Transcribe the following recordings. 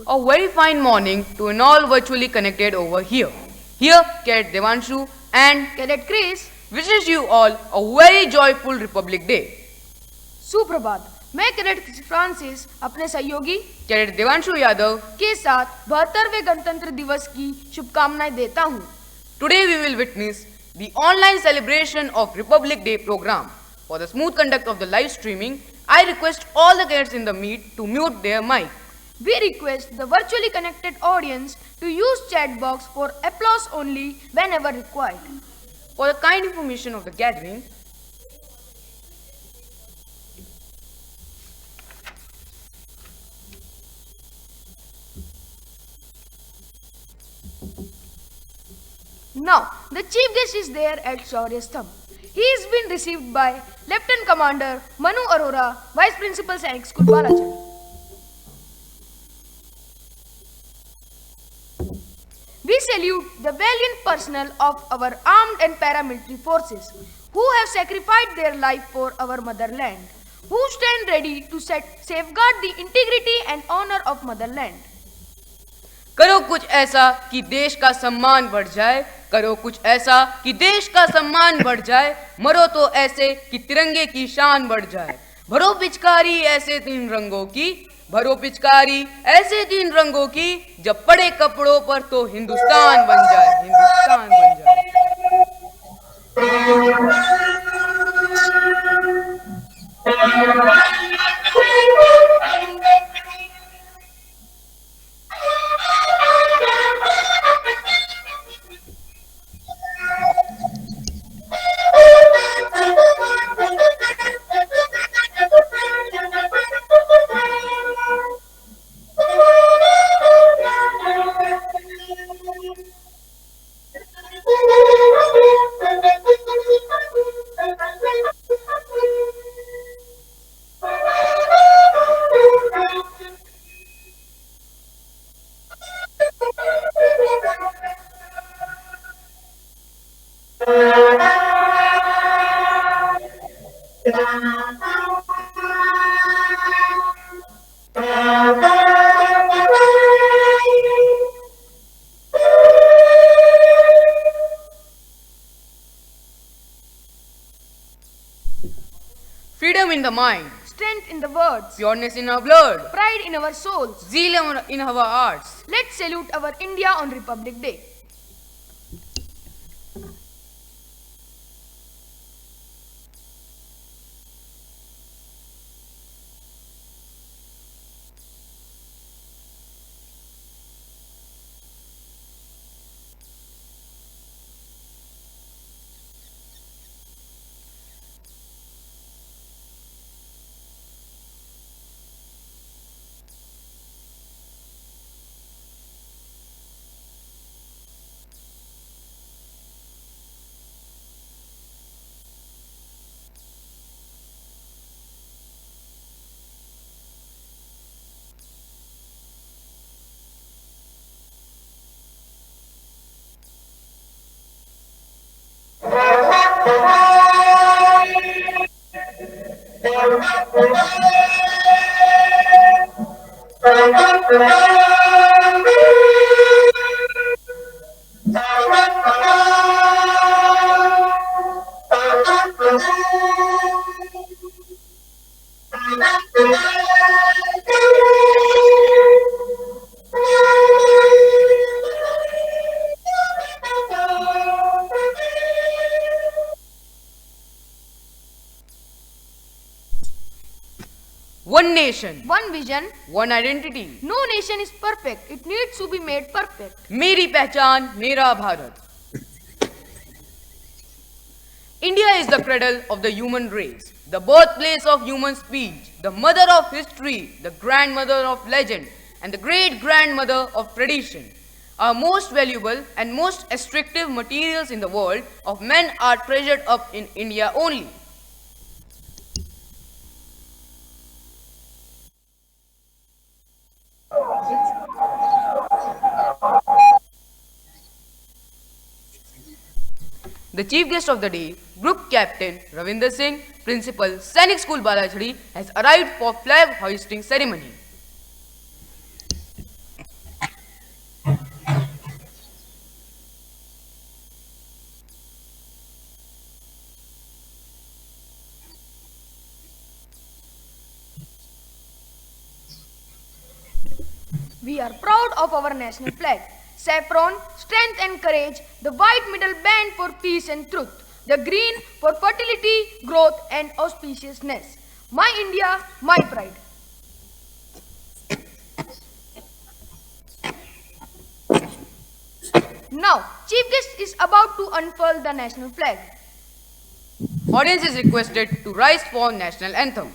A very fine morning to an all virtually connected over here. Here, Cadet Devanshu and Cadet Chris, wishes you all a very joyful Republic Day. सुप्रभात। मैं cadet Francis अपने सहयोगी Cadet Devanshu Yadav, के साथ 72वें गणतंत्र दिवस की शुभकामनाएं देता हूं। today we will witness the online celebration of Republic Day program. For the smooth conduct of the live streaming, I request all the cadets in the meet to mute their mic. We request the virtually connected audience to use chat box for applause only whenever required. For the kind information of the gathering, Now, the chief guest is there at Shaurya Stambh. He is been received by Lieutenant Commander Manu Arora, Vice Principal Sainik School Balachand. We salute the valiant personnel of our armed and paramilitary forces who have sacrificed their life for our motherland, who stand ready to safeguard the integrity and honor of motherland. करो कुछ ऐसा कि देश का सम्मान बढ़ जाए, करो कुछ ऐसा कि देश का सम्मान बढ़ जाए, मरो तो ऐसे कि तिरंगे की शान बढ़ जाए, भरो पिचकारी ऐसे 3 रंगों की, भरो पिचकारी ऐसे 3 रंगों की, जब पड़े कपड़ों पर तो हिंदुस्तान बन जाए, हिंदुस्तान बन जाए। Freedom in the mind, Strength in the words, pureness in our blood, pride in our souls. zeal in our hearts. Let's salute our India on Republic Day. One nation, One vision. one identity. No nation is perfect. It needs to be made perfect. मेरी पहचान, मेरा Bharat. India is the cradle of the human race, the birthplace of human speech, the mother of history, the grandmother of legend, and the great-grandmother of tradition. Our most valuable and most extractive materials in the world of men are treasured up in India only. The chief guest of the day, Group Captain Ravinder Singh, Principal, Sainik School Balachadi, has arrived for flag hoisting ceremony. We are proud of our national flag. Saffron, strength and courage. The white middle band for peace and truth. The green for fertility, growth and auspiciousness. My India, my pride. Now, Chief Guest is about to unfurl the national flag. Audience is requested to rise for national anthem.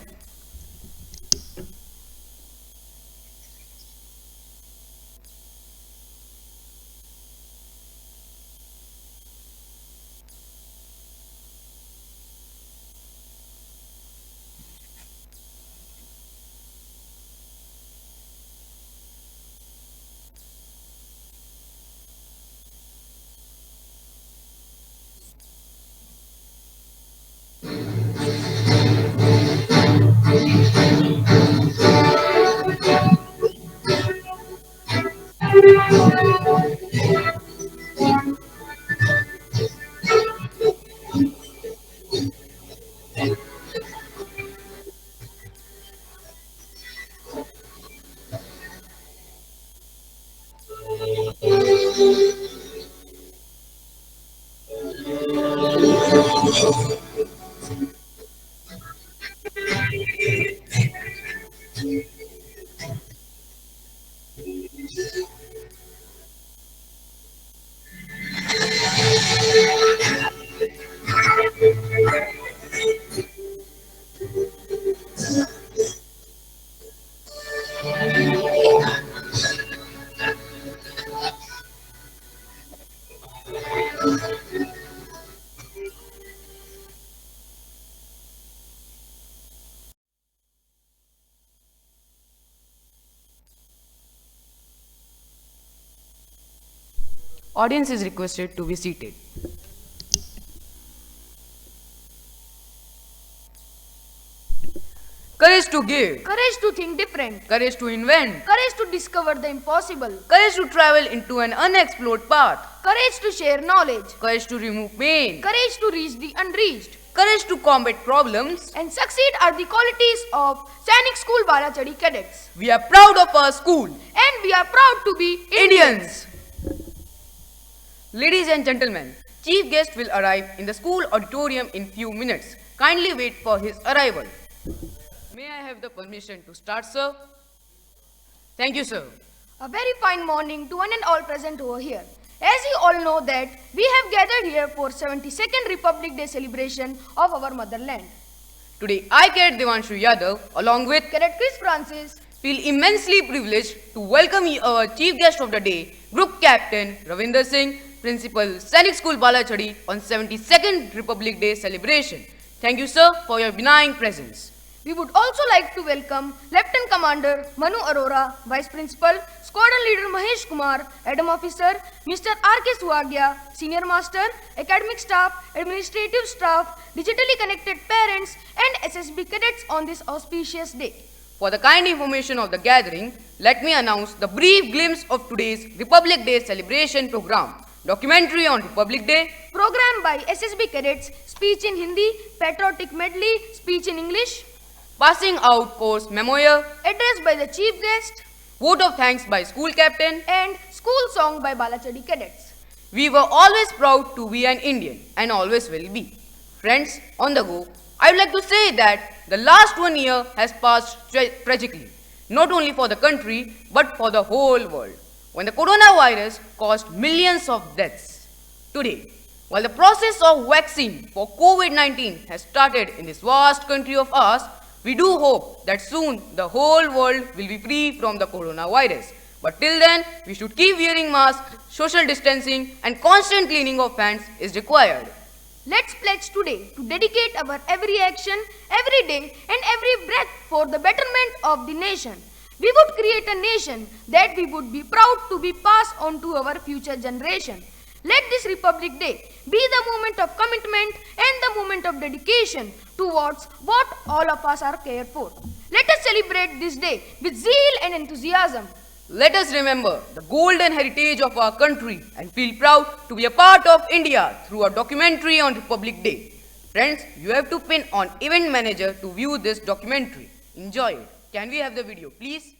Audience is requested to be seated. Courage to give. Courage to think different. Courage to invent. Courage to discover the impossible. Courage to travel into an unexplored path. Courage to share knowledge. Courage to remove pain. Courage to reach the unreached. Courage to combat problems. And succeed are the qualities of Sainik School Balachadi cadets. We are proud of our school. And we are proud to be Indians. Ladies and gentlemen, Chief Guest will arrive in the school auditorium in few minutes. Kindly wait for his arrival. May I have the permission to start, sir? Thank you, sir. A very fine morning to one and all present over here. As you all know that we have gathered here for 72nd Republic Day celebration of our motherland. Today, I, Cadet Devanshu Yadav, along with Cadet Chris Francis, feel immensely privileged to welcome our Chief Guest of the Day, Group Captain Ravinder Singh, Principal, Sainik School Balachadi on 72nd Republic Day celebration. Thank you, sir, for your benign presence. We would also like to welcome Lieutenant Commander Manu Arora, Vice Principal, Squadron Leader Mahesh Kumar, Adam Officer, Mr. R.K. Suagya, Senior Master, Academic Staff, Administrative Staff, Digitally Connected Parents and SSB Cadets on this auspicious day. For the kind information of the gathering, let me announce the brief glimpse of today's Republic Day celebration program. Documentary on Republic Day, program by SSB Cadets, speech in Hindi, patriotic medley, speech in English, passing out course memorial, address by the Chief Guest, vote of thanks by School Captain, and school song by Balachadi Cadets. We were always proud to be an Indian and always will be. Friends, on the go, I would like to say that the last 1 year has passed tragically, not only for the country but for the whole world, when the coronavirus caused millions of deaths. Today, while the process of vaccine for COVID-19 has started in this vast country of ours, we do hope that soon the whole world will be free from the coronavirus. But till then, we should keep wearing masks, social distancing and constant cleaning of hands is required. Let's pledge today to dedicate our every action, every day and every breath for the betterment of the nation. We would create a nation that we would be proud to be passed on to our future generation. Let this Republic Day be the moment of commitment and the moment of dedication towards what all of us are care for. Let us celebrate this day with zeal and enthusiasm. Let us remember the golden heritage of our country and feel proud to be a part of India through a documentary on Republic Day. Friends, you have to pin on Event Manager to view this documentary. Enjoy it. Can we have the video, please?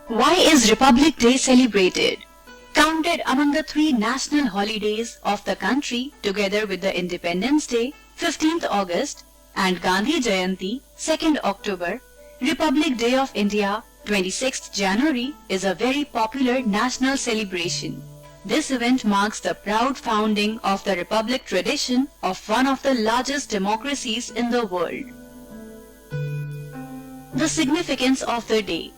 Why is Republic Day celebrated? Counted among the 3 national holidays of the country together with the Independence Day, 15th August, and Gandhi Jayanti, 2nd October, Republic Day of India, 26th January, is a very popular national celebration. This event marks the proud founding of the Republic tradition of one of the largest democracies in the world. The significance of the day.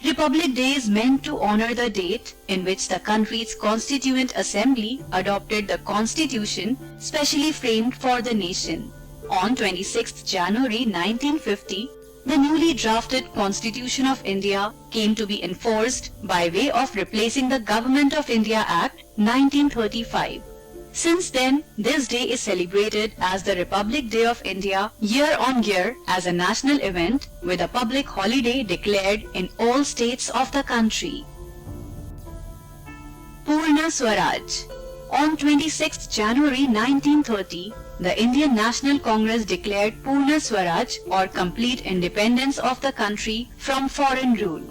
Republic Day is meant to honor the date in which the country's Constituent Assembly adopted the Constitution specially framed for the nation. On 26th January 1950, the newly drafted Constitution of India came to be enforced by way of replacing the Government of India Act 1935. Since then, this day is celebrated as the Republic Day of India year on year as a national event with a public holiday declared in all states of the country. Purna Swaraj. On 26 January 1930, the Indian National Congress declared Purna Swaraj or complete independence of the country from foreign rule.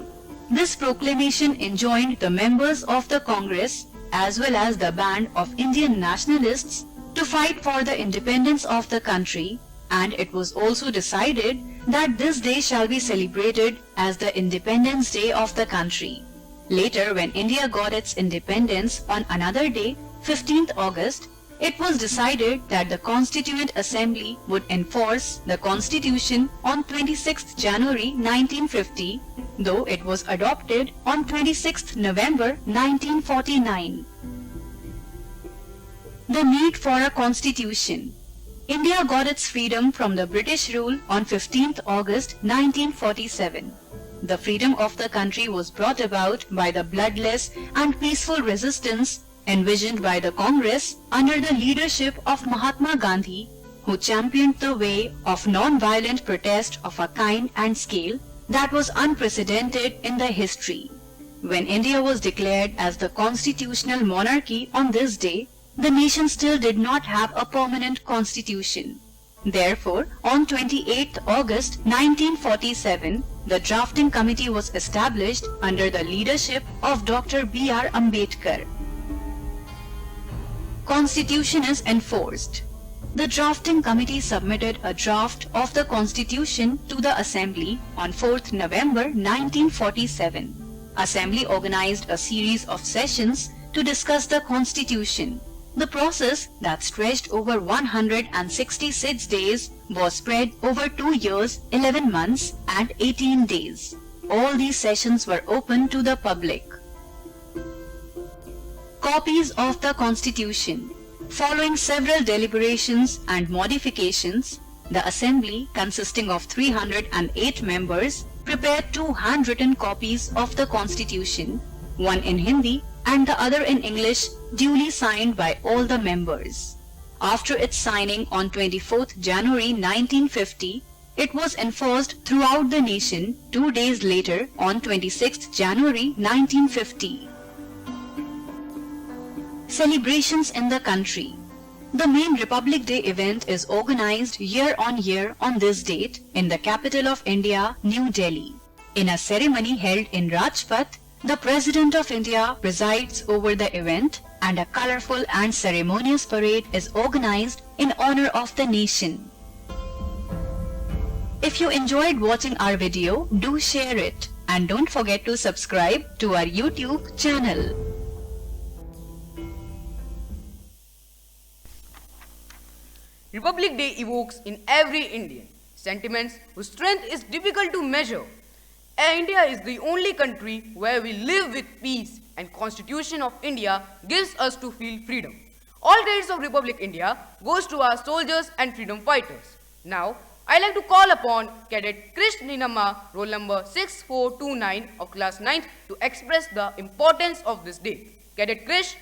This proclamation enjoined the members of the Congress as well as the band of Indian nationalists to fight for the independence of the country, and it was also decided that this day shall be celebrated as the Independence Day of the country. Later, when India got its independence on another day, 15th August, it was decided that the Constituent Assembly would enforce the Constitution on 26th January 1950, though it was adopted on 26th November 1949. The need for a Constitution. India got its freedom from the British rule on 15th August 1947. The freedom of the country was brought about by the bloodless and peaceful resistance envisioned by the Congress under the leadership of Mahatma Gandhi, who championed the way of non-violent protest of a kind and scale that was unprecedented in the history. When India was declared as the constitutional monarchy on this day, the nation still did not have a permanent constitution. Therefore, on 28th August 1947, the drafting committee was established under the leadership of Dr. B.R. Ambedkar. Constitution is enforced. The drafting committee submitted a draft of the Constitution to the Assembly on 4th November 1947. Assembly organized a series of sessions to discuss the Constitution. The process that stretched over 166 days was spread over 2 years, 11 months and 18 days. All these sessions were open to the public. Copies of the Constitution. Following several deliberations and modifications, the Assembly, consisting of 308 members, prepared 2 handwritten copies of the Constitution, one in Hindi and the other in English, duly signed by all the members. After its signing on 24th January 1950, it was enforced throughout the nation 2 days later on 26th January 1950. Celebrations in the country. The main Republic Day event is organized year on this date in the capital of India, New Delhi. In a ceremony held in Rajpath, the President of India presides over the event and a colorful and ceremonious parade is organized in honor of the nation. If you enjoyed watching our video, do share it and don't forget to subscribe to our YouTube channel. Republic Day evokes in every Indian sentiments whose strength is difficult to measure. India is the only country where we live with peace, and Constitution of India gives us to feel freedom. All credits of Republic India goes to our soldiers and freedom fighters. Now, I like to call upon Cadet Krish Ninamma, roll number 6429 of class 9th to express the importance of this day. Cadet Krish.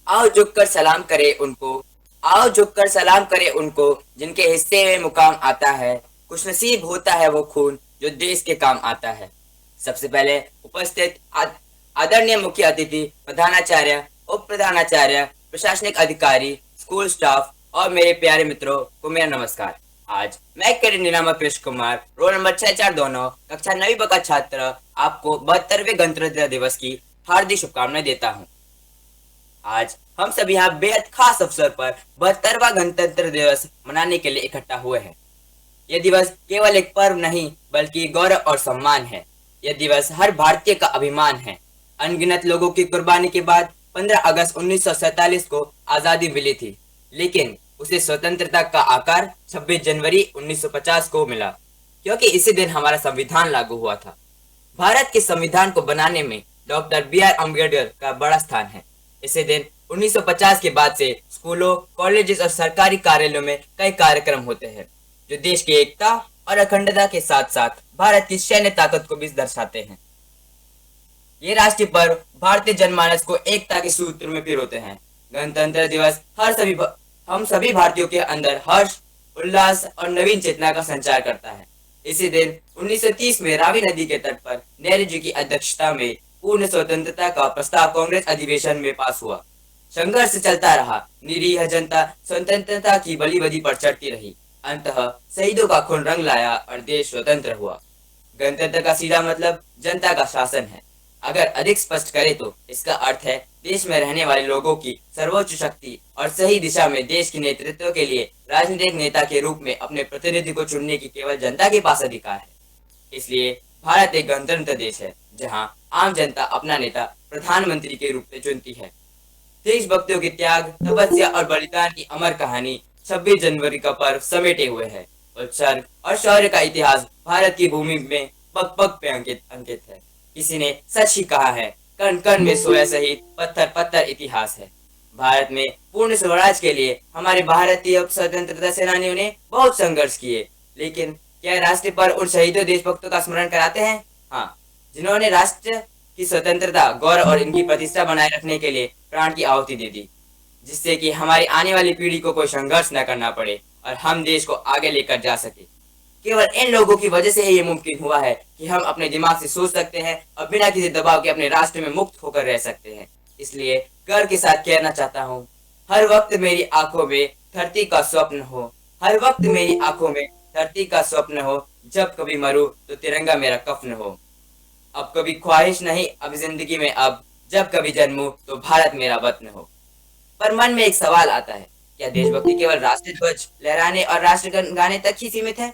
आओ झुककर सलाम करें उनको, आओ झुककर सलाम करें उनको जिनके हिस्से में मुकाम आता है। खुशनसीब होता है वो खून जो देश के काम आता है। सबसे पहले उपस्थित आदरणीय मुख्य अतिथि, प्रधानाचार्य, उप प्रधानाचार्य, प्रशासनिक अधिकारी, स्कूल स्टाफ और मेरे प्यारे मित्रों को मेरा नमस्कार। आज मैं cadet Nilambar Krishna Kumar, roll number 6429, कक्षा 9वीं ब का छात्र, आपको 72वें गणतंत्र दिवस की हार्दिक शुभकामनाएं देता हूं। आज हम सभी यहाँ बेहद खास अवसर पर 72वां गणतंत्र दिवस मनाने के लिए इकट्ठा हुए हैं। यह दिवस केवल एक पर्व नहीं बल्कि गौरव और सम्मान है। यह दिवस हर भारतीय का अभिमान है। अनगिनत लोगों की कुर्बानी के बाद 15 अगस्त 1947 को आजादी मिली थी, लेकिन उसे स्वतंत्रता का आकार 26 जनवरी 1950 को मिला, क्योंकि इसी दिन हमारा संविधान लागू हुआ था। भारत के संविधान को बनाने में डॉक्टर बी.आर. अम्बेडकर का बड़ा स्थान है। इसी दिन 1950 के बाद से स्कूलों, कॉलेजेस और सरकारी कार्यालयों में कई कार्यक्रम होते हैं जो देश की एकता और अखंडता के साथ साथ भारत की सैन्य ताकत को भी दर्शाते हैं। ये राष्ट्रीय पर्व भारतीय जनमानस को एकता के सूत्र में पिरोते हैं। गणतंत्र दिवस हम सभी भारतीयों के अंदर हर्ष, उल्लास और नवीन चेतना का संचार करता है। इसी दिन 1930 में रावी नदी के तट पर नेहरू जी की अध्यक्षता में पूर्ण स्वतंत्रता का प्रस्ताव कांग्रेस अधिवेशन में पास हुआ। संघर्ष चलता रहा। निरीह जनता स्वतंत्रता की बलि बदी पर चढ़ती रही। अंततः शहीदों का खून रंग लाया और देश स्वतंत्र हुआ। गणतंत्र का सीधा मतलब जनता का शासन है। अगर अधिक स्पष्ट करें तो इसका अर्थ है देश में रहने वाले लोगों की सर्वोच्च शक्ति और सही दिशा में देश के नेतृत्व के लिए राजनीतिक नेता के रूप में अपने प्रतिनिधि को चुनने की केवल जनता के पास अधिकार है। इसलिए भारत एक गणतंत्र देश है जहां आम जनता अपना नेता प्रधानमंत्री के रूप में चुनती है। देशभक्तों के त्याग, तपस्या और बलिदान की अमर कहानी 26 जनवरी का पर्व समेटे हुए है। उत्सर्ग और शौर्य का इतिहास भारत की भूमि में पग पग पे अंकित है। किसी ने सच ही कहा है, कण कण में सोया शहीद, पत्थर पत्थर इतिहास है। भारत में पूर्ण स्वराज के लिए हमारे भारतीय स्वतंत्रता सेनानियों ने बहुत संघर्ष किए, लेकिन क्या राष्ट्र पर उन शहीदों देशभक्तों का स्मरण कराते हैं? हाँ, जिन्होंने राष्ट्र की स्वतंत्रता, गौरव और इनकी प्रतिष्ठा बनाए रखने के लिए प्राण की आहुति दे दी, जिससे कि हमारी आने वाली पीढ़ी को कोई संघर्ष न करना पड़े और हम देश को आगे लेकर जा सके। केवल इन लोगों की वजह से ही ये मुमकिन हुआ है कि हम अपने दिमाग से सोच सकते हैं और बिना किसी दबाव के अपने राष्ट्र में मुक्त होकर रह सकते हैं। इसलिए गर्व के साथ कहना चाहता हूँ, हर वक्त मेरी आंखों में धरती का स्वप्न हो, हर वक्त मेरी आंखों में धरती का स्वप्न हो। जब कभी मरूं तो तिरंगा मेरा कफन हो। अब कभी ख्वाहिश नहीं, अब जिंदगी में अब, जब कभी जन्मूं तो भारत मेरा वतन हो। पर मन में एक सवाल आता है, क्या देशभक्ति केवल राष्ट्रीय ध्वज लहराने और राष्ट्रगान गाने तक ही सीमित है?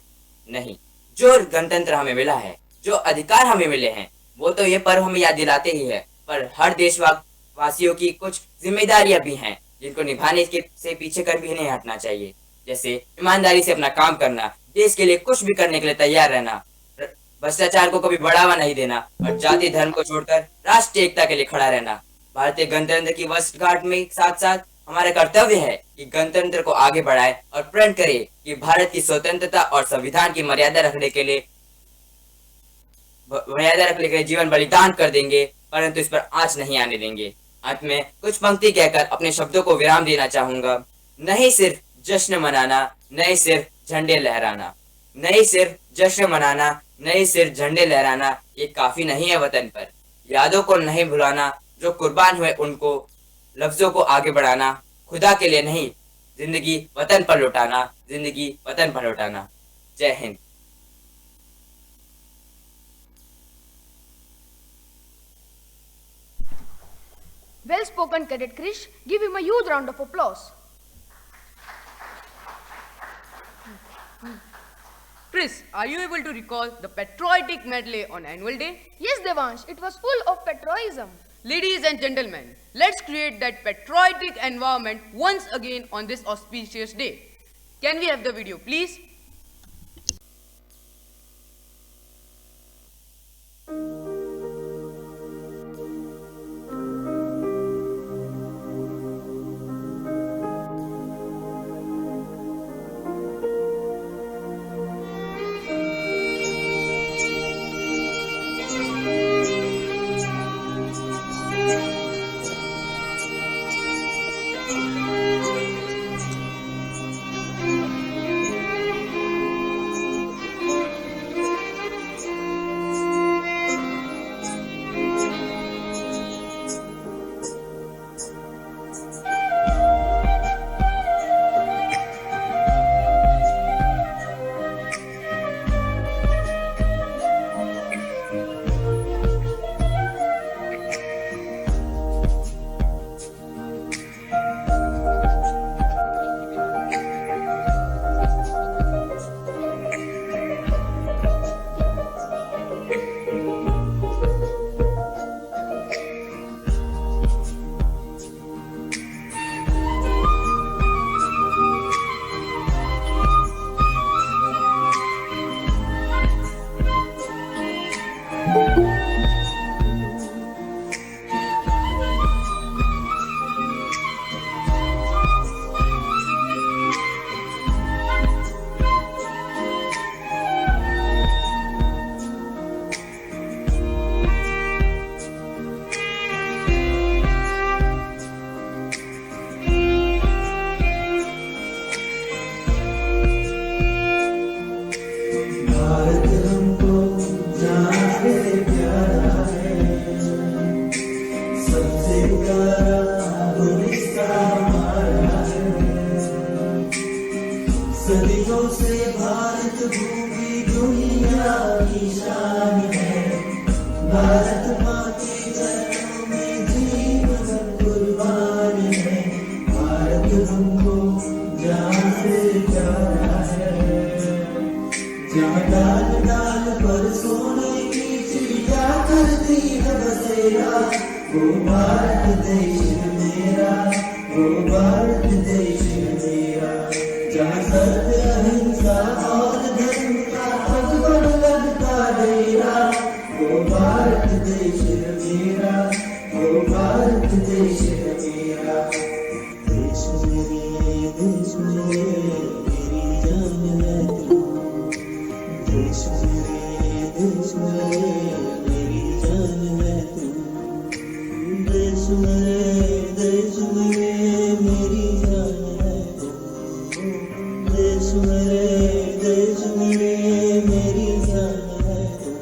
नहीं, जो गणतंत्र हमें मिला है, जो अधिकार हमें मिले हैं, वो तो ये पर्व हमें याद दिलाते ही है, पर हर देशवासियों की कुछ जिम्मेदारियां भी हैं जिनको निभाने से पीछे कर भी नहीं हटना चाहिए। जैसे ईमानदारी से अपना काम करना, देश के लिए कुछ भी करने के लिए तैयार रहना, भ्रष्टाचार को कभी बढ़ावा नहीं देना और जाति धर्म को छोड़कर राष्ट्रीय एकता के लिए खड़ा रहना। भारतीय गणतंत्र की वर्षगांठ में साथ साथ हमारा कर्तव्य है कि गणतंत्र को आगे बढ़ाए और प्रण करे कि भारत की स्वतंत्रता और संविधान की मर्यादा रखने के लिए जीवन बलिदान कर देंगे, परंतु इस पर आंच नहीं आने देंगे। अंत में कुछ पंक्ति कहकर अपने शब्दों को विराम देना चाहूंगा। नहीं सिर्फ जश्न मनाना, नहीं सिर्फ झंडे लहराना, नहीं सिर्फ जश्न मनाना, नहीं सिर्फ झंडे लहराना, ये काफी नहीं है वतन पर। यादों को नहीं भुलाना, जो कुर्बान हुए उनको, लफ्जों को आगे बढ़ाना, खुदा के लिए नहीं, जिंदगी वतन पर लौटाना, जिंदगी वतन पर लौटाना। जय Hind. Well spoken, Cadet Krish. Give him a huge round of applause. Chris, are you able to recall the patriotic medley on annual day? Yes, Devansh, it was full of patriotism. Ladies and gentlemen, let's create that patriotic environment once again on this auspicious day. Can we have the video, please? सदियों से भारत भूमि दुनिया की शान है। भारत माँ के चरणों में जीवन कुर्बान है। भारत हमको जान से प्यारा है। जहाँ डाल डाल पर सोने की चिड़िया करती है बसेरा, वो भारत देश मेरा, वो भारत देश मेरा। जहाँ सत्य अहिंसा और धर्म का भगवान लगता डेरा, वो भारत देश मेरा, वो भारत देश मेरा। देश मेरे, देश मेरे, मेरी जान है तू। देश मेरे, देश मेरे, मेरी जान है तू। देश मेरे, देश मेरे, मेरी जान है तू। देश मेरे, देश मेरे, मेरी जान है तू।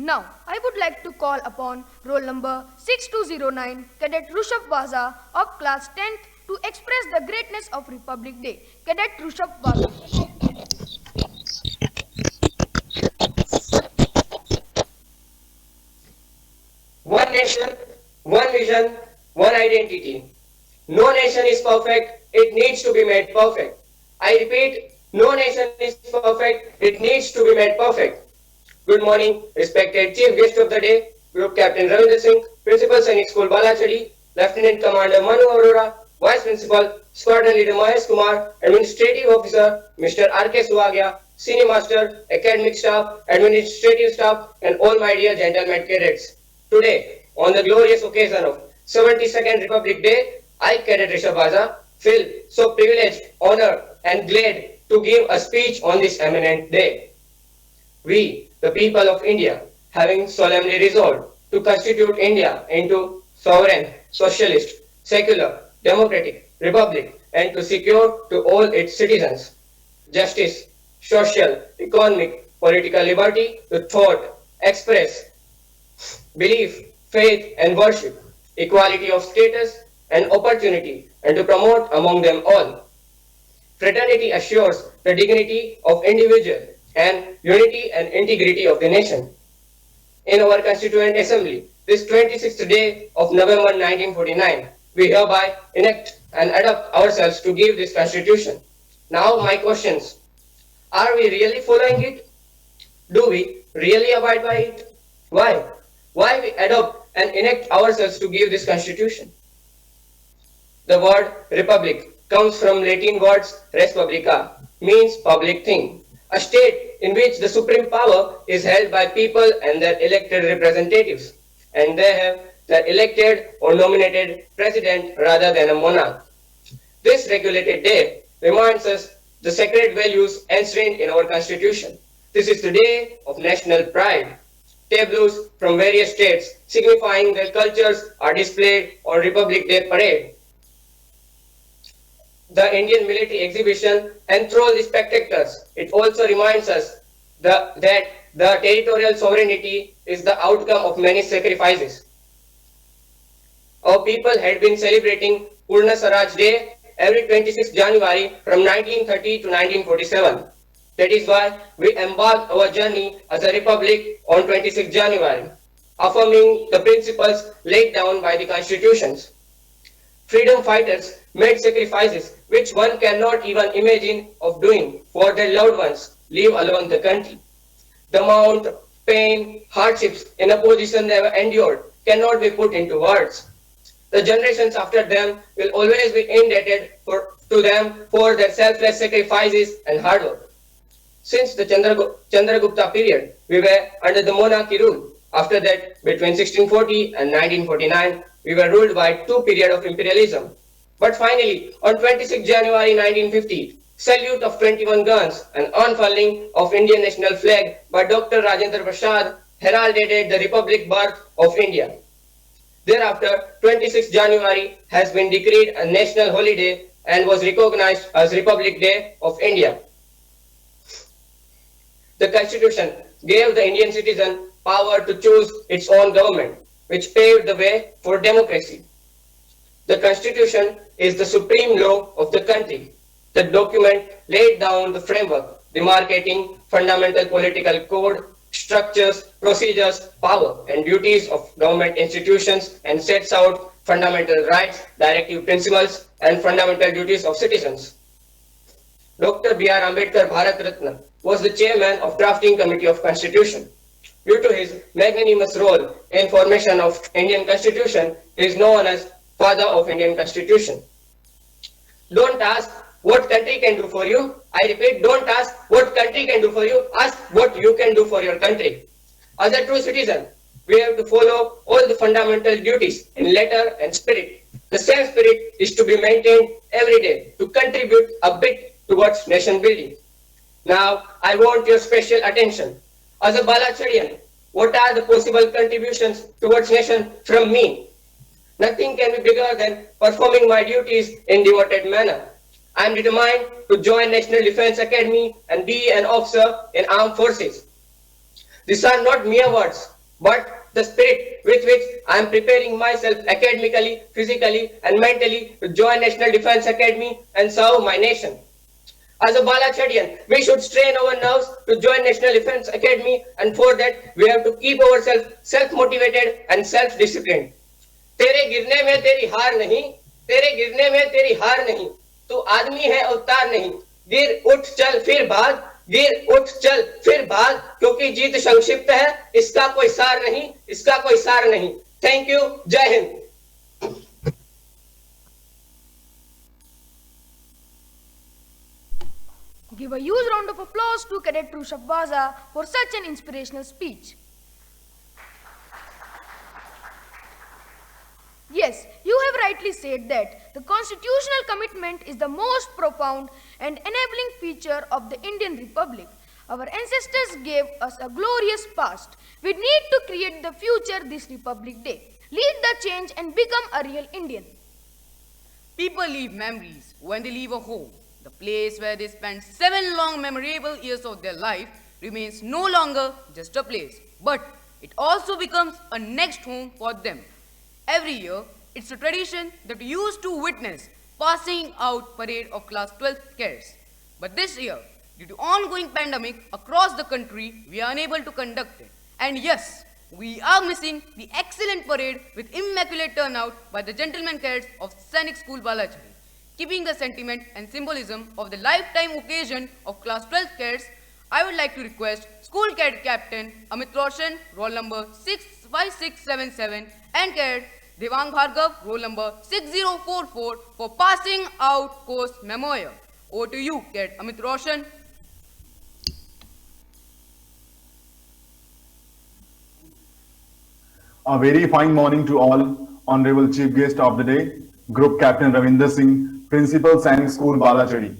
Now, I would like to call upon roll number 6209, Cadet Rushabh Vaza of class 10th to express the greatness of Republic Day. Cadet Rushabh Vaza. One nation, one vision, one identity. No nation is perfect, it needs to be made perfect. I repeat, no nation is perfect, it needs to be made perfect. Good morning, respected Chief Guest of the Day, Group Captain Ravindra Singh, Principal Sainik School Balachadi, Lieutenant Commander Manu Arora, Vice Principal, Squadron Leader Mahesh Kumar, Administrative Officer Mr. R.K. Suvagia, Senior Master, Academic Staff, Administrative Staff, and all my dear gentlemen cadets. Today, on the glorious occasion of 72nd Republic Day, I, Cadet Rishabh Vaza, feel so privileged, honored, and glad to give a speech on this eminent day. We, the people of India, having solemnly resolved to constitute India into sovereign, socialist, secular, democratic republic, and to secure to all its citizens justice, social, economic, political liberty to thought, express, belief, faith, and worship, equality of status and opportunity, and to promote among them all. Fraternity assures the dignity of individual and unity and integrity of the nation. In our Constituent Assembly, this 26th day of November 1949, we hereby enact and adopt ourselves to give this Constitution. Now my questions, are we really following it? Do we really abide by it? Why? Why we adopt and enact ourselves to give this Constitution? The word republic comes from Latin words res publica, means public thing, a state in which the supreme power is held by people and their elected representatives, and they have their elected or nominated president rather than a monarch. This regulated day reminds us the sacred values enshrined in our Constitution. This is the day of national pride. Tableaus from various states signifying their cultures are displayed on Republic Day parade. The Indian military exhibition enthralls the spectators. It also reminds us that the territorial sovereignty is the outcome of many sacrifices. Our people had been celebrating Purna Swaraj Day every 26th January from 1930 to 1947. That is why we embarked our journey as a republic on 26th January, affirming the principles laid down by the constitutions. Freedom fighters made sacrifices which one cannot even imagine of doing for their loved ones, leave alone the country. The amount of pain, hardships in a position they have endured cannot be put into words. The generations after them will always be indebted to them for their selfless sacrifices and hard work. Since the Chandragupta period, we were under the monarchy rule. After that, between 1640 and 1949, we were ruled by two periods of imperialism. But finally, on 26 January 1950, salute of 21 guns and unfurling of Indian national flag by Dr. Rajendra Prasad heralded the Republic birth of India. Thereafter, 26 January has been decreed a national holiday and was recognized as Republic Day of India. The Constitution gave the Indian citizen power to choose its own government, which paved the way for democracy. The Constitution is the supreme law of the country. The document laid down the framework, demarcating fundamental political code, structures, procedures, power, and duties of government institutions, and sets out fundamental rights, directive principles, and fundamental duties of citizens. Dr. B.R. Ambedkar Bharat Ratna was the chairman of drafting committee of Constitution. Due to his magnanimous role in formation of Indian Constitution, he is known as Father of Indian Constitution. Don't ask what country can do for you. I repeat, don't ask what country can do for you. Ask what you can do for your country. As a true citizen, we have to follow all the fundamental duties in letter and spirit. The same spirit is to be maintained every day to contribute a bit towards nation building. Now, I want your special attention. As a Balacharian, what are the possible contributions towards nation from me? Nothing can be bigger than performing my duties in devoted manner. I am determined to join National Defence Academy and be an officer in armed forces. These are not mere words, but the spirit with which I am preparing myself academically, physically, and mentally to join National Defence Academy and serve my nation. As a Balacharian, we should strain our nerves to join National Defence Academy, and for that we have to keep ourselves self-motivated and self-disciplined. तेरे गिरने में तेरी हार नहीं, तेरे गिरने में तेरी हार नहीं, तू आदमी है अवतार नहीं, गिर उठ चल फिर भाग, गिर उठ चल फिर भाग, क्योंकि जीत संक्षिप्त है, इसका कोई सार नहीं, इसका कोई सार नहीं. Thank you, जय Hind. Give a huge round of applause to Cadet Rushabh Waza for such an inspirational speech. Yes, you have rightly said that the constitutional commitment is the most profound and enabling feature of the Indian Republic. Our ancestors gave us a glorious past. We need to create the future this Republic Day. Lead the change and become a real Indian. People leave memories when they leave a home. The place where they spent 7 long memorable years of their life remains no longer just a place, but it also becomes a next home for them. Every year, it's a tradition that we used to witness passing out parade of class 12th cadets. But this year, due to ongoing pandemic across the country, we are unable to conduct it. And yes, we are missing the excellent parade with immaculate turnout by the gentlemen cadets of Sainik School Balachari. Keeping the sentiment and symbolism of the lifetime occasion of class 12th cadets, I would like to request School Cadet Captain Amit Roshan, roll number 65677, and Cadet Devang Bhargav, roll number 6044, for passing out course memorial. Over to you, Cadet Amit Roshan. A very fine morning to all. Honorable Chief Guest of the day, Group Captain Ravinder Singh, Principal Sainik School Balachari,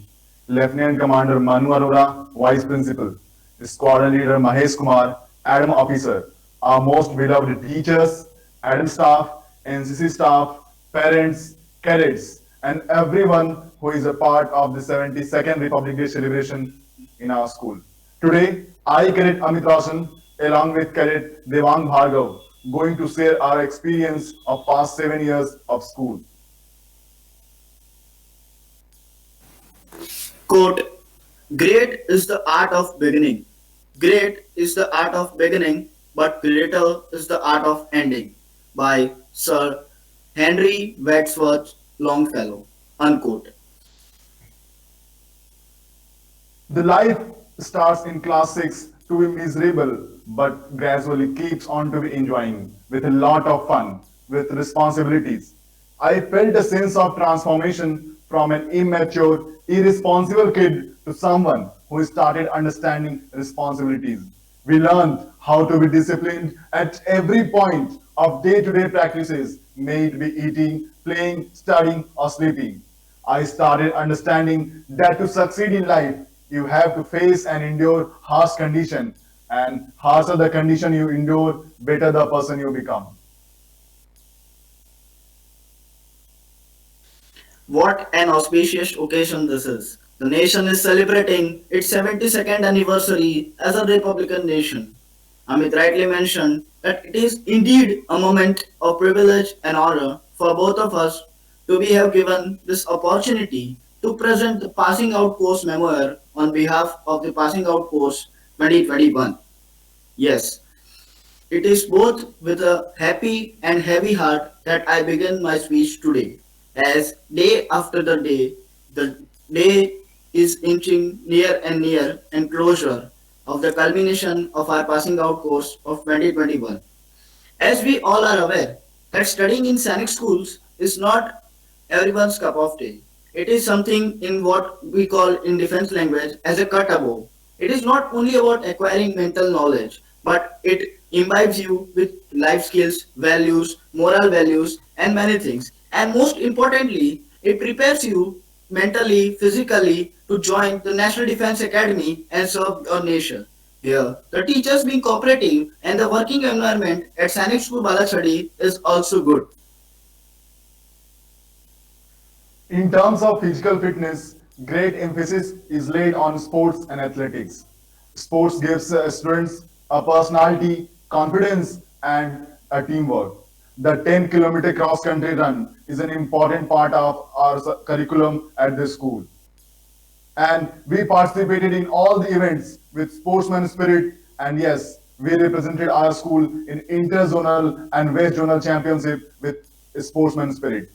Lieutenant Commander Manu Arora, Vice Principal, Squadron Leader Mahesh Kumar, Adam Officer, our most beloved teachers, Adam staff, NCC staff, parents, cadets, and everyone who is a part of the 72nd Republic Day celebration in our school. Today, I, Cadet Amit Roshan, along with Cadet Devang Bhargav, going to share our experience of past 7 years of school. Quote, great is the art of beginning. Great is the art of beginning, but greater is the art of ending. By Sir Henry Wadsworth Longfellow. Unquote. The life starts in class 6 to be miserable, but gradually keeps on to be enjoying with a lot of fun, with responsibilities. I felt a sense of transformation from an immature, irresponsible kid to someone who started understanding responsibilities. We learned how to be disciplined at every point of day-to-day practices, may it be eating, playing, studying, or sleeping. I started understanding that to succeed in life, you have to face and endure harsh condition, and harsher the condition you endure, better the person you become. What an auspicious occasion this is. The nation is celebrating its 72nd anniversary as a Republican nation. Amit rightly mentioned that it is indeed a moment of privilege and honor for both of us to be have given this opportunity to present the passing out course memoir on behalf of the passing out course 2021. Yes, it is both with a happy and heavy heart that I begin my speech today, as day after the day is inching near and near and closure of the culmination of our passing out course of 2021. As we all are aware, that studying in Sanic schools is not everyone's cup of tea. It is something in what we call in defense language as a cut above. It is not only about acquiring mental knowledge, but it imbibes you with life skills, values, moral values, and many things. And most importantly, it prepares you mentally, physically to join the National Defense Academy and serve your nation. Here, the teachers being cooperative and the working environment at Sanic School Balachadi is also good. In terms of physical fitness, great emphasis is laid on sports and athletics. Sports gives students a personality, confidence, and a teamwork. The 10-kilometer cross-country run is an important part of our curriculum at this school. And we participated in all the events with sportsman spirit, and yes, we represented our school in interzonal and west zonal championship with sportsman spirit.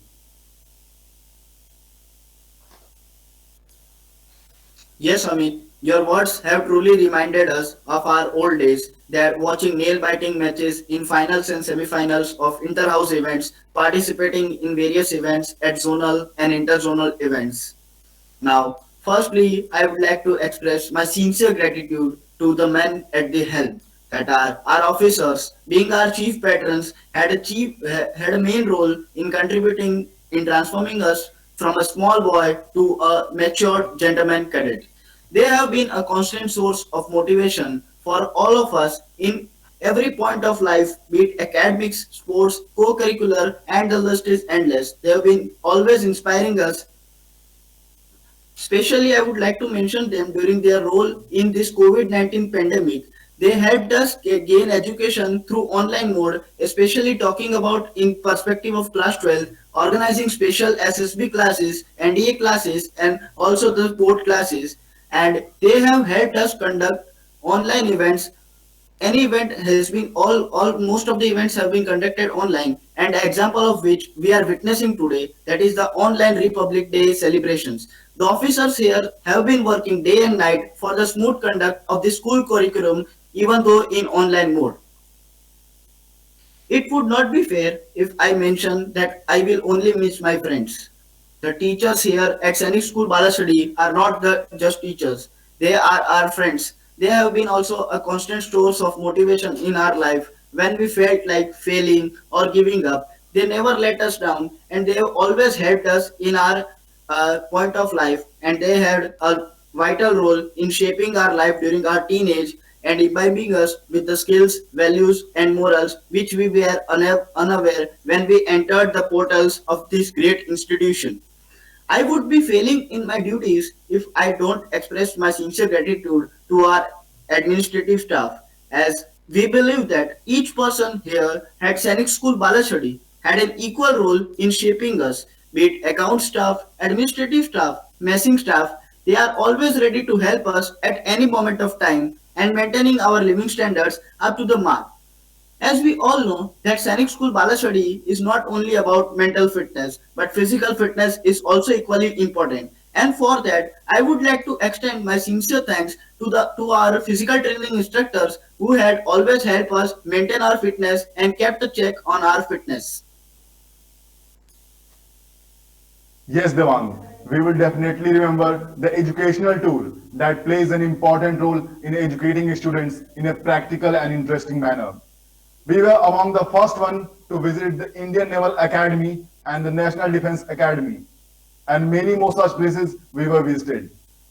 Yes, Amit, your words have truly reminded us of our old days that watching nail biting matches in finals and semifinals of inter-house events, participating in various events at zonal and interzonal events. Now, firstly, I would like to express my sincere gratitude to the men at the helm, that are our officers, being our chief patrons, had a main role in contributing in transforming us from a small boy to a mature gentleman cadet. They have been a constant source of motivation for all of us in every point of life, be it academics, sports, co-curricular, and the list is endless. They have been always inspiring us. Especially, I would like to mention them during their role in this COVID-19 pandemic. They helped us gain education through online mode, especially talking about in perspective of class 12, organizing special SSB classes, NDA classes, and also the sport classes. And they have helped us conduct online events. Any event has been all most of the events have been conducted online, and an example of which we are witnessing today, that is the online Republic Day celebrations. The officers here have been working day and night for the smooth conduct of the school curriculum, even though in online mode. It would not be fair if I mention that I will only miss my friends. The teachers here at Sainik School Balashadi are not the just teachers. They are our friends. They have been also a constant source of motivation in our life when we felt like failing or giving up. They never let us down, and they have always helped us in our point of life, and they had a vital role in shaping our life during our teenage and imbibing us with the skills, values, and morals which we were unaware when we entered the portals of this great institution. I would be failing in my duties if I don't express my sincere gratitude to our administrative staff, as we believe that each person here at Sainik School Balachadi had an equal role in shaping us, be it account staff, administrative staff, messing staff. They are always ready to help us at any moment of time and maintaining our living standards up to the mark. As we all know, that Sainik School Balashadi is not only about mental fitness, but physical fitness is also equally important. And for that, I would like to extend my sincere thanks to our physical training instructors who had always helped us maintain our fitness and kept a check on our fitness. Yes, Devang, we will definitely remember the educational tour that plays an important role in educating students in a practical and interesting manner. We were among the first one to visit the Indian Naval Academy and the National Defense Academy, and many more such places we were visited.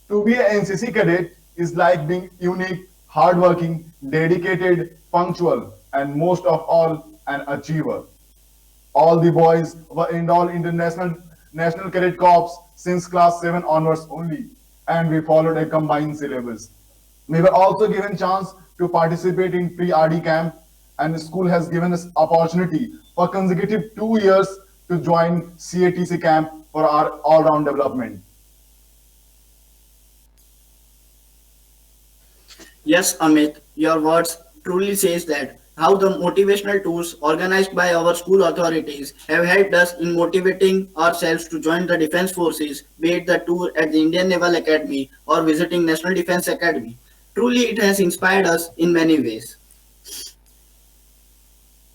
To be an NCC cadet is like being unique, hardworking, dedicated, punctual, and most of all, an achiever. All the boys were enrolled in the National Cadet Corps since class 7 onwards only, and we followed a combined syllabus. We were also given chance to participate in pre-RD camp, and the school has given us opportunity for consecutive 2 years to join CATC camp for our all-round development. Yes, Amit, your words truly says that how the motivational tours organized by our school authorities have helped us in motivating ourselves to join the defense forces, be it the tour at the Indian Naval Academy or visiting National Defense Academy. Truly, it has inspired us in many ways.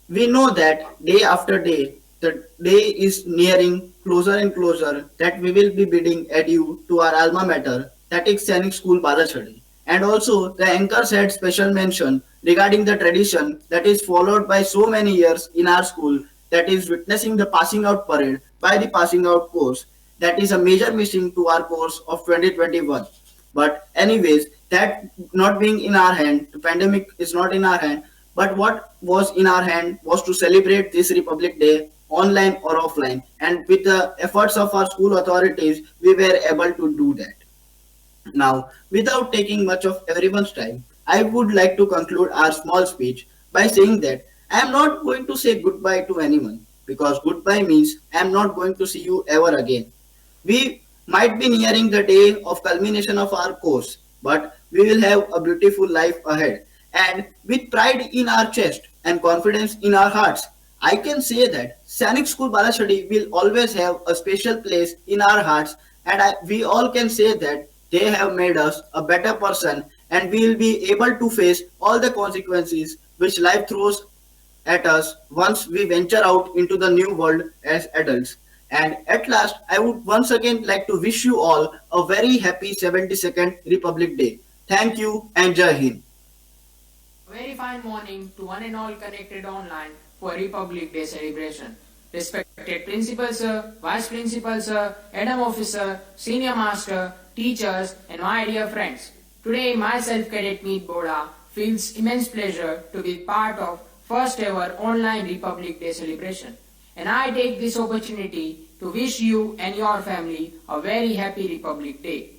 We know that day after day, the day is nearing closer and closer that we will be bidding adieu to our alma mater, that is Sainik School Balachadi. And also, the anchors had special mention regarding the tradition that is followed by so many years in our school, that is witnessing the passing out parade by the passing out course. That is a major missing to our course of 2021. But anyways, that not being in our hand, the pandemic is not in our hand, but what was in our hand was to celebrate this Republic Day online or offline. And with the efforts of our school authorities, we were able to do that. Now, without taking much of everyone's time, I would like to conclude our small speech by saying that I am not going to say goodbye to anyone, because goodbye means I am not going to see you ever again. We might be nearing the day of culmination of our course, but we will have a beautiful life ahead. And with pride in our chest and confidence in our hearts, I can say that Sainik School Balachadi will always have a special place in our hearts, and we all can say that they have made us a better person, and we will be able to face all the consequences which life throws at us once we venture out into the new world as adults. And at last, I would once again like to wish you all a very happy 72nd Republic Day. Thank you and Jai Hind. A very fine morning to one and all connected online for Republic Day celebration. Respected Principal Sir, Vice Principal Sir, Adam Officer, Senior Master, teachers, and my dear friends. Today, myself, Cadet Meet Boda, feels immense pleasure to be part of first ever online Republic Day celebration. And I take this opportunity to wish you and your family a very happy Republic Day.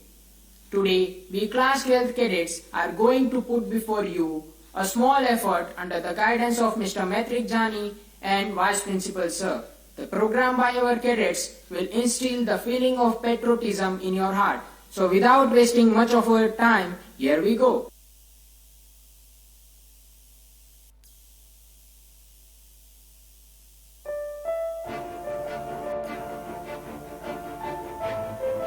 Today, we Class 12 cadets are going to put before you a small effort under the guidance of Mr. Maitrik Jani and Vice Principal Sir. The program by our cadets will instill the feeling of patriotism in your heart. So without wasting much of our time, here we go.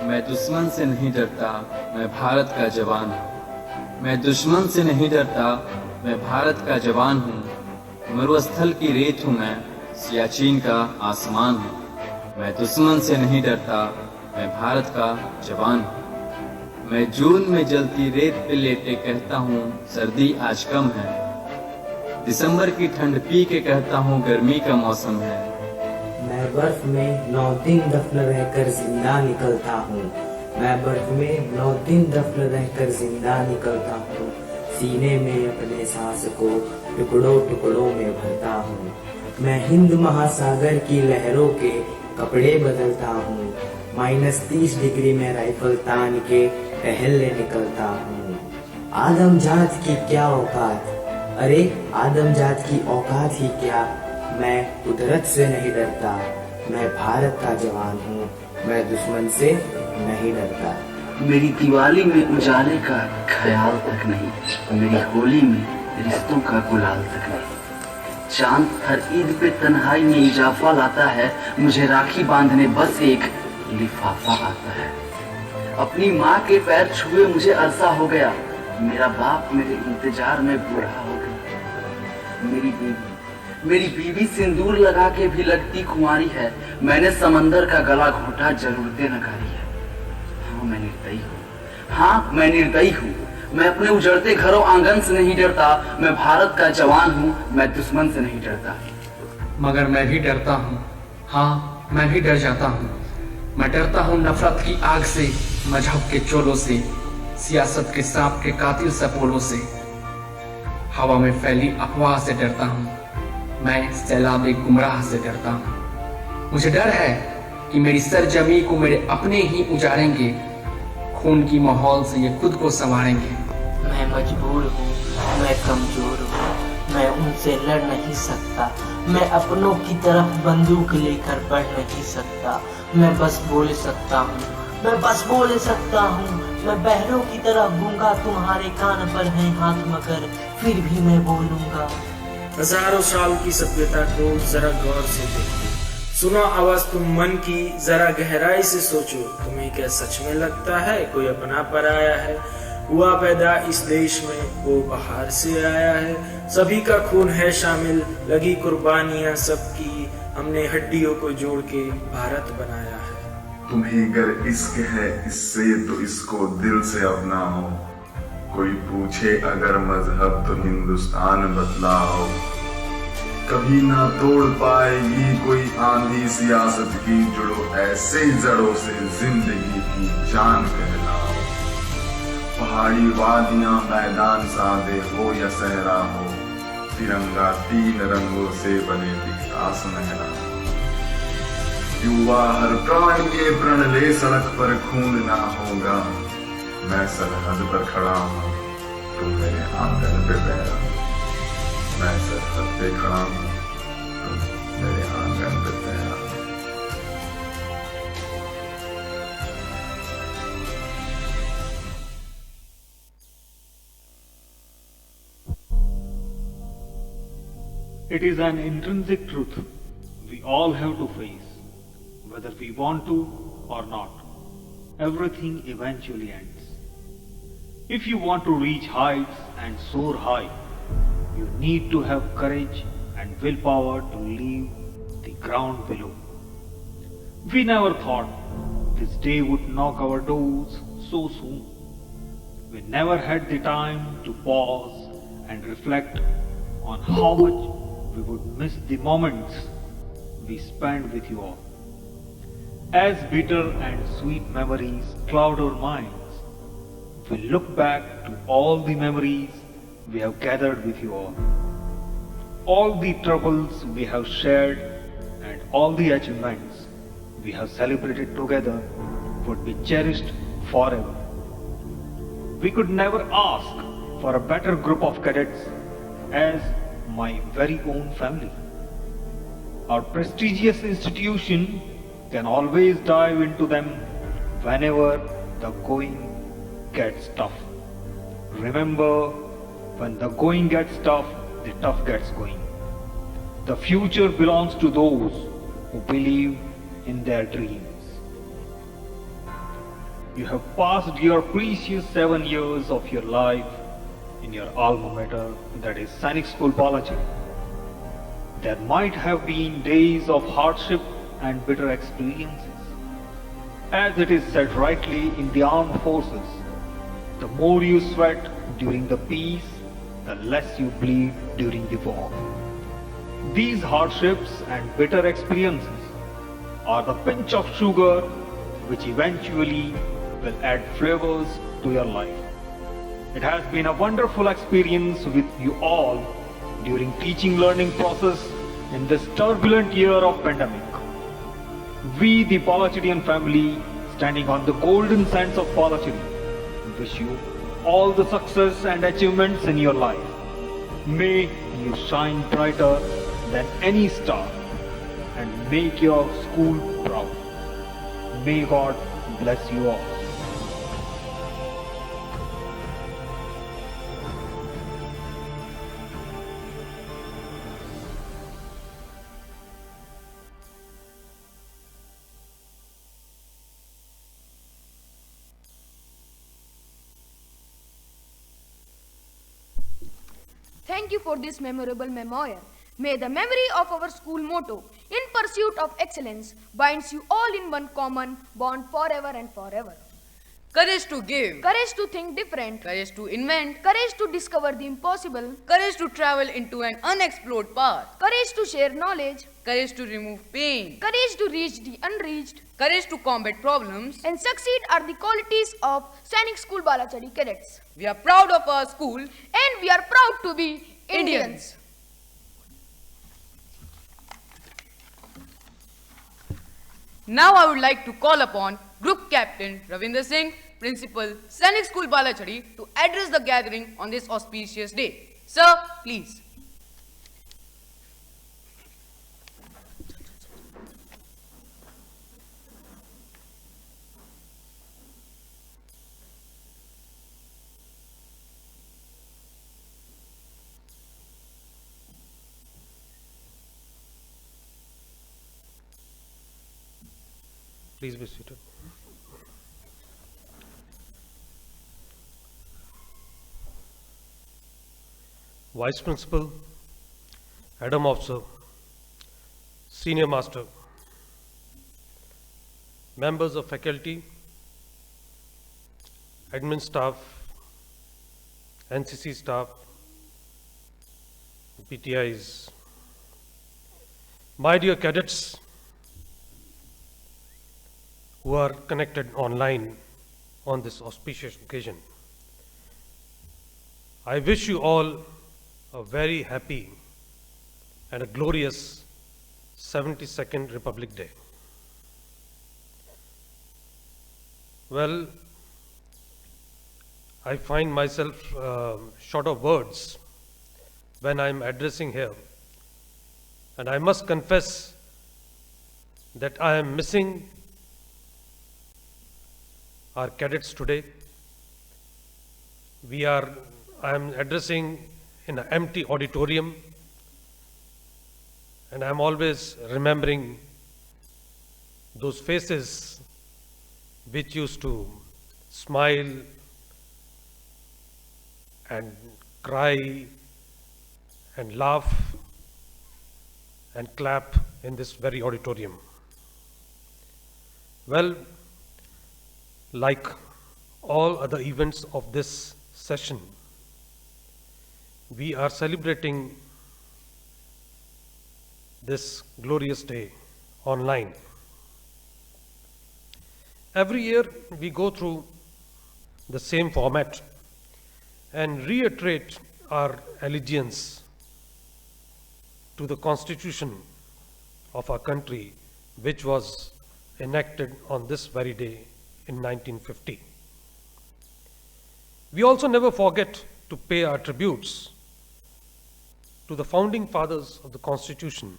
मैं दुश्मन से नहीं डरता, मैं भारत का जवान हूँ। मैं दुश्मन से नहीं डरता, मैं भारत का जवान हूँ। मरुस्थल की रेत हूँ मैं, सियाचिन का आसमान हूँ। मैं दुश्मन से नहीं डरता, मैं भारत का जवान हूँ। मैं जून में जलती रेत पे लेटे कहता हूँ सर्दी आज कम है। दिसंबर की ठंड पी के कहता हूँ गर्मी का मौसम है। मैं बर्फ में 9 दिन दफन रहकर जिंदा निकलता हूँ। मैं बर्फ में 9 दिन दफन रहकर जिंदा निकलता हूँ। सीने में अपने सांस को टुकड़ों टुकड़ों में भरता हूँ। मैं हिंद महासागर की लहरों के कपड़े बदलता हूँ। -30 डिग्री में राइफल तान के टहलने निकलता हूँ। आदम जात की क्या औकात, अरे आदम जात की औकात ही क्या। मैं कुदरत से नहीं डरता, मैं भारत का जवान हूँ। मैं दुश्मन से नहीं डरता। मेरी दिवाली में उजाले का ख्याल तक नहीं, मेरी होली में रिश्तों का गुलाल तक नहीं। चांद हर ईद पे तन्हाई में इजाफा लाता है, मुझे राखी बांधने बस एक लिफाफा आता है। अपनी माँ के पैर छुए मुझे अरसा हो गया, मेरा बाप मेरे इंतजार में बूढ़ा हो गया। मेरी बीवी सिंदूर लगा के भी लगती कुंवारी है, मैंने समंदर का गला घोटा जरूरतें नकारी है। हाँ मैं निर्दयी हूँ, हाँ मैं निर्दयी हूँ। मैं अपने उजड़ते घरों आंगन से नहीं डरता, मैं भारत का जवान हूँ, मैं दुश्मन से नहीं डरता। मगर मैं भी डरता हूँ, हाँ मैं भी डर जाता हूँ। मैं डरता हूँ नफरत की आग से, मजहब के चोलों से, सियासत के सांप के कातिल सपोलों से। हवा में फैली अफवाह से डरता हूँ, मैं सैलाब एक गुमराह से डरता हूँ। मुझे डर है कि मेरी सरजमी को मेरे अपने ही उजाड़ेंगे, खून की माहौल से ये खुद को संवारेंगे। मैं मजबूर हूँ, मैं कमजोर हूँ, मैं उनसे लड़ नहीं सकता। मैं अपनों की तरफ बंदूक लेकर बढ़ नहीं सकता। मैं बस बोल सकता हूँ, मैं बस बोल सकता हूँ। मैं बहरों की तरह गूंगा, तुम्हारे कान पर है हाथ मगर फिर भी मैं बोलूंगा। हजारों साल की सभ्यता को जरा गौर से देखो, सुनो आवाज तुम मन की, जरा गहराई से सोचो। तुम्हें क्या सच में लगता है कोई अपना पर आया है? हुआ पैदा इस देश में, वो बाहर से आया है। सभी का खून है शामिल, लगी कुर्बानियां सबकी, हमने हड्डियों को जोड़ के भारत बनाया है। तुम्हें अगर इश्क है इससे तो इसको दिल से अपनाओ, कोई पूछे अगर मजहब तो हिंदुस्तान बतलाओ। कभी ना तोड़ पाएगी कोई आंधी सियासत की, जुड़ो ऐसे जड़ों से जिंदगी की जान कहलाओ। पहाड़ी वादियां मैदान सादे हो या सहरा हो, तिरंगा 3 रंगों से बने दिखता सुनहरा। युवा हर प्राण के प्रण ले, सड़क पर खून ना होगा। मैं सरहद पर खड़ा हूँ, तुम मेरे आंगन पे पैरा। मैं सरहद पे खड़ा हूँ, तुम मेरे आंगन पे para. It is an intrinsic truth we all have to face, whether we want to or not. Everything eventually ends. If you want to reach heights and soar high, you need to have courage and willpower to leave the ground below. We never thought this day would knock our doors so soon. We never had the time to pause and reflect on how much we would miss the moments we spent with you all. As bitter and sweet memories cloud our minds, we look back to all the memories we have gathered with you all. All the troubles we have shared and all the achievements we have celebrated together would be cherished forever. We could never ask for a better group of cadets as my very own family. Our prestigious institution can always dive into them whenever the going gets tough. Remember, when the going gets tough, the tough gets going. The future belongs to those who believe in their dreams. You have passed your precious 7 years of your life in your alma mater, that is Sainik School Balaji. There might have been days of hardship and bitter experiences. As it is said rightly in the armed forces, the more you sweat during the peace, the less you bleed during the war. These hardships and bitter experiences are the pinch of sugar which eventually will add flavors to your life. It has been a wonderful experience with you all during teaching learning process in this turbulent year of pandemic. We, the Palachidian family, standing on the golden sands of Palachidi, wish you all the success and achievements in your life. May you shine brighter than any star and make your school proud. May God bless you all. Thank you for this memorable memoir. May the memory of our school motto, in pursuit of excellence, binds you all in one common bond forever and forever. Courage to give. Courage to think different. Courage to invent. Courage to discover the impossible. Courage to travel into an unexplored path. Courage to share knowledge. Courage to remove pain. Courage to reach the unreached. Courage to combat problems. And succeed are the qualities of Sainik School Balachari cadets. We are proud of our school. And we are proud to be Indians. Now I would like to call upon Group Captain Ravinder Singh, Principal, Sainik School Balachari, to address the gathering on this auspicious day. Sir, please. Please be seated. Vice Principal, Adam Officer, Senior Master, members of faculty, admin staff, NCC staff, PTIs, my dear cadets who are connected online on this auspicious occasion. I wish you all a very happy and a glorious 72nd Republic Day. Well, I find myself short of words when I'm addressing here, and I must confess that I am missing our cadets today. I am addressing in an empty auditorium, and I'm always remembering those faces which used to smile and cry and laugh and clap in this very auditorium. Well, like all other events of this session, we are celebrating this glorious day online. Every year we go through the same format and reiterate our allegiance to the Constitution of our country, which was enacted on this very day in 1950. We also never forget to pay our tributes to the founding fathers of the Constitution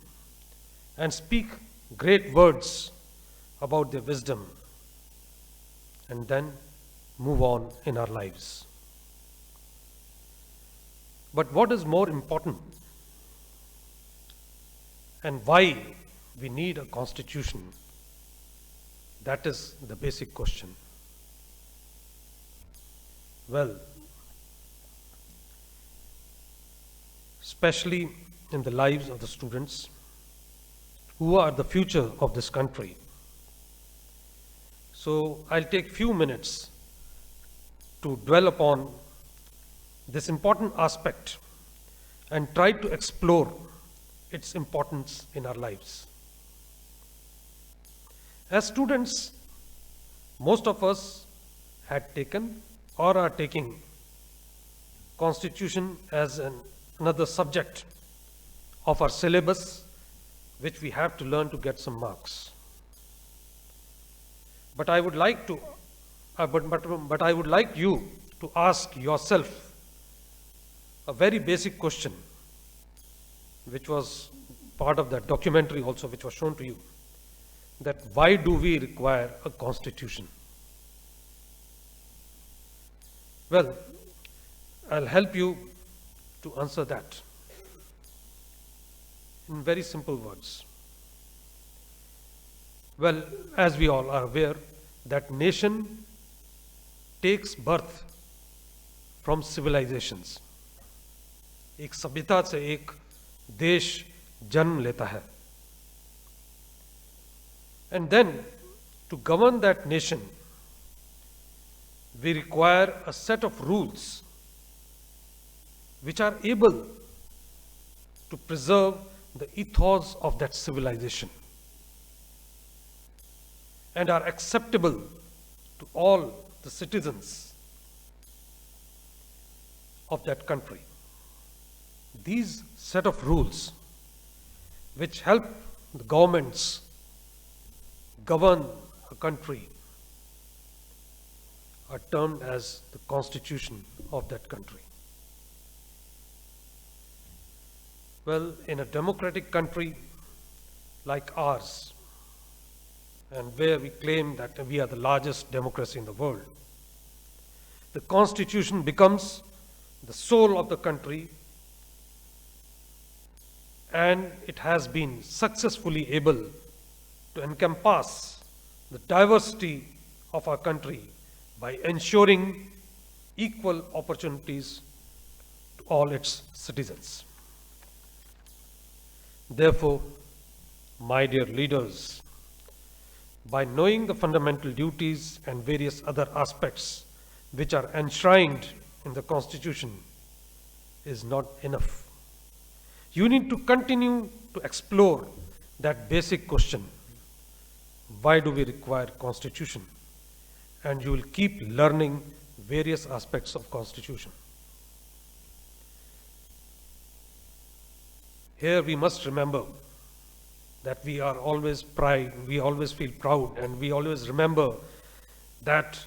and speak great words about their wisdom, and then move on in our lives. But what is more important, and why we need a constitution? That is the basic question. Well, especially in the lives of the students who are the future of this country. So I'll take few minutes to dwell upon this important aspect and try to explore its importance in our lives. As students, most of us had taken or are taking Constitution as another subject of our syllabus, which we have to learn to get some marks. But I would like to, but I would like you to ask yourself a very basic question, which was part of that documentary also, which was shown to you, that why do we require a constitution? Well, I'll help you to answer that in very simple words. Well, as we all are aware, that nation takes birth from civilizations. एक सभ्यता से एक देश जन्म लेता है। And then to govern that nation, we require a set of rules which are able to preserve the ethos of that civilization and are acceptable to all the citizens of that country. These set of rules which help the governments govern a country are termed as the constitution of that country. Well, in a democratic country like ours, and where we claim that we are the largest democracy in the world, the constitution becomes the soul of the country, and it has been successfully able to encompass the diversity of our country by ensuring equal opportunities to all its citizens. Therefore, my dear leaders, by knowing the fundamental duties and various other aspects which are enshrined in the Constitution is not enough. You need to continue to explore that basic question: why do we require Constitution? And you will keep learning various aspects of Constitution. Here we must remember that we always feel proud, and we always remember that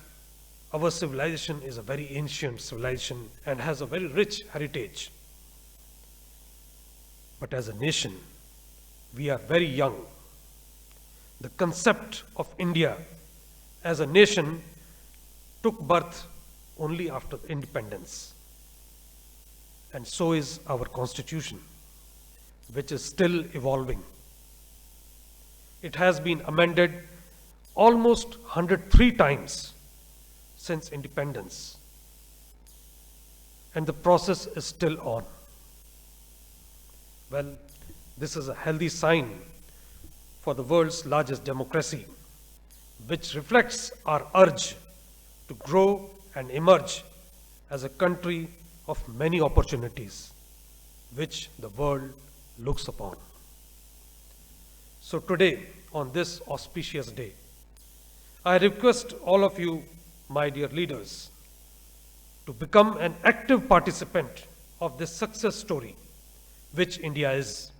our civilization is a very ancient civilization and has a very rich heritage. But as a nation, we are very young. The concept of India as a nation took birth only after independence. And so is our Constitution, which is still evolving. It has been amended almost 103 times since independence, and the process is still on. Well, this is a healthy sign for the world's largest democracy, which reflects our urge to grow and emerge as a country of many opportunities, which the world looks upon. So today, on this auspicious day, I request all of you, my dear leaders, to become an active participant of this success story which India is,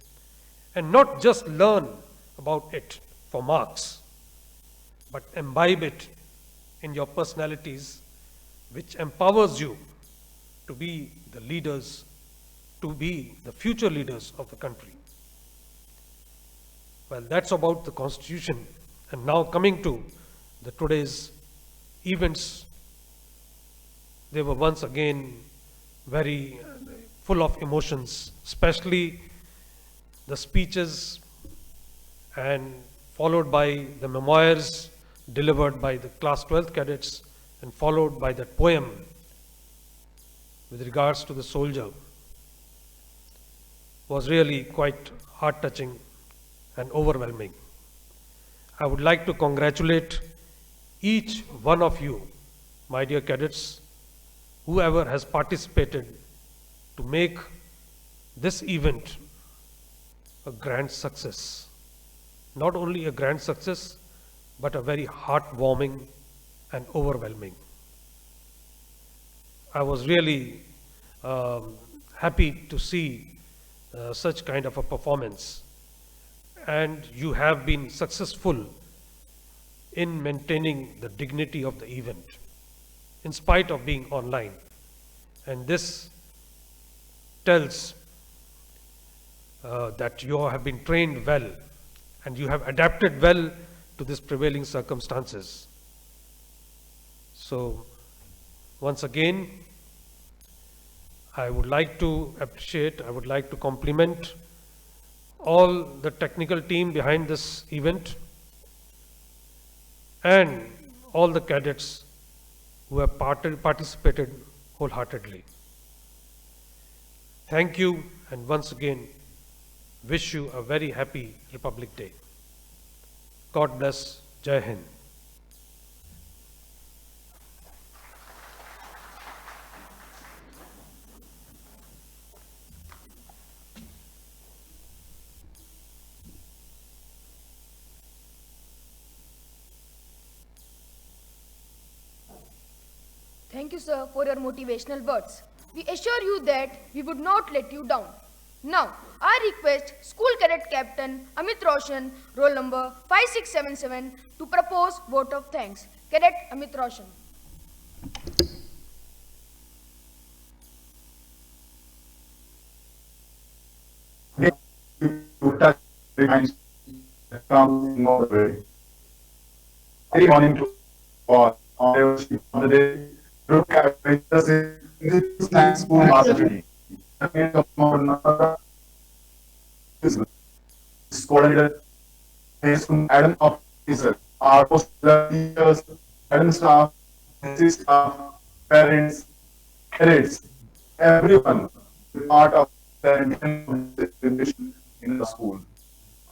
and not just learn about it for marks, but imbibe it in your personalities, which empowers you to be the leaders, to be the future leaders of the country. Well, that's about the Constitution. And now coming to the today's events, they were once again very full of emotions, especially the speeches and followed by the memoirs delivered by the class 12th cadets, and followed by that poem with regards to the soldier, was really quite heart-touching and overwhelming. I would like to congratulate each one of you, my dear cadets, whoever has participated to make this event a grand success. Not only a grand success, but a very heartwarming and overwhelming. I was really happy to see such kind of a performance, and you have been successful in maintaining the dignity of the event in spite of being online, and this tells that you have been trained well and you have adapted well to this prevailing circumstances. So once again, I would like to appreciate, I would like to compliment all the technical team behind this event and all the cadets who have participated wholeheartedly. Thank you, and once again, wish you a very happy Republic Day. God bless. Jai Hind. Thank you, sir, for your motivational words. We assure you that we would not let you down. Now, I request School Cadet Captain Amit Roshan, roll number 5677, to propose vote of thanks. Cadet Amit Roshan. Very morning to all. On the day, Group Captain Science School Mastery. Coordinator, Adam Officer, our post teachers, Adam staff, staff, parents, cadets, everyone part of the education in the school.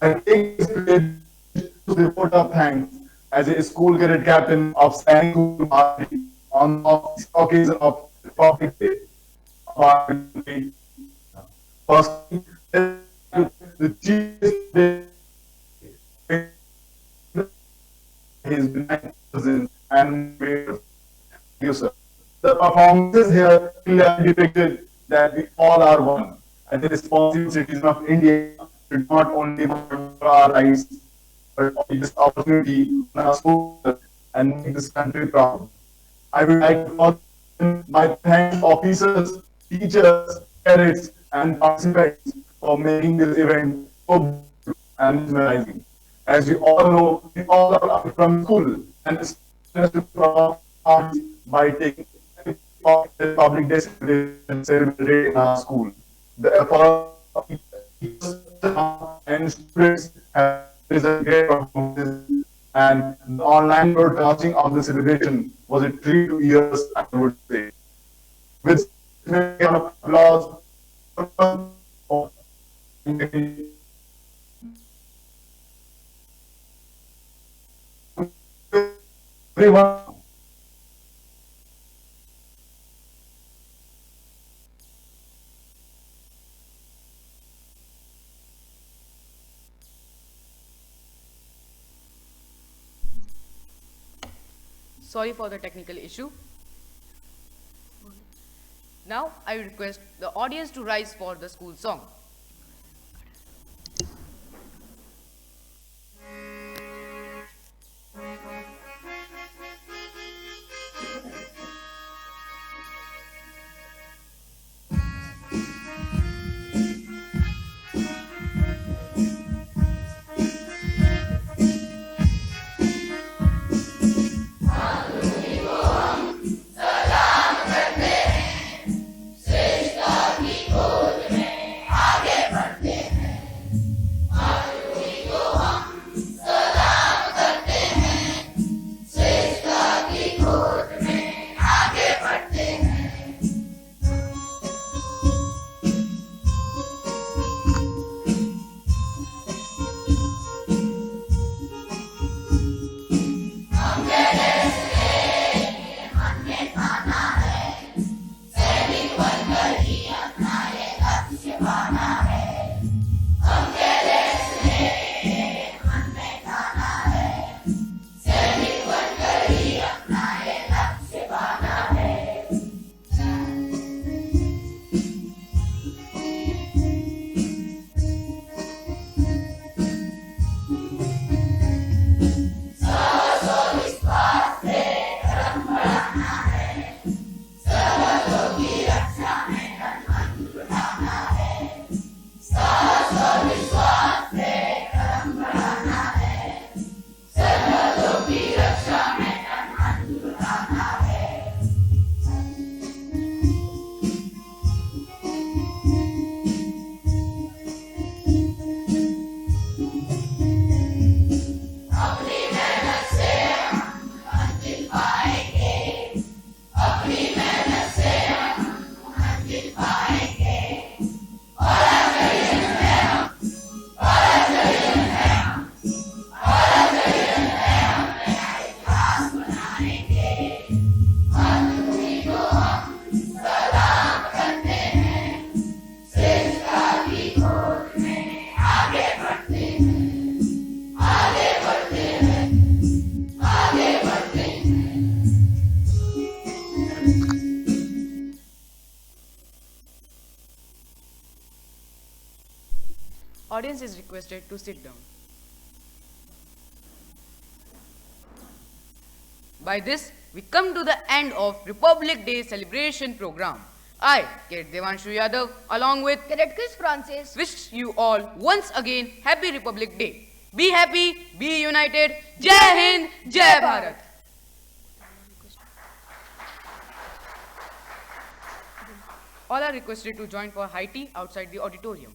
I take this privilege to report of thanks as a school cadet captain of Science School Mastery on the occasion of Republic Day. First, the chief his presence and user. The performances here clearly depicted that we all are one, and the responsible citizens of India should not only fight for our rights, but for this opportunity in our school and make this country proud. I would like to call my thanks officers, teachers, cadets, and participants for making this event so good and mesmerizing. As you all know, we all are from school and by taking part in the public day celebrated in our school. The effort of teachers and students have a great performance, and the online broadcasting of the celebration was a treat to ears, I would say. With applause, everyone. Sorry for the technical issue. Now I request the audience to rise for the school song. Audience is requested to sit down. By this, we come to the end of Republic Day celebration program. I, Cadet Devanshu Yadav, along with Cadet Chris Francis, wish you all once again Happy Republic Day. Be happy, be united. Jai Hind, Jai Bharat. All are requested to join for high tea outside the auditorium.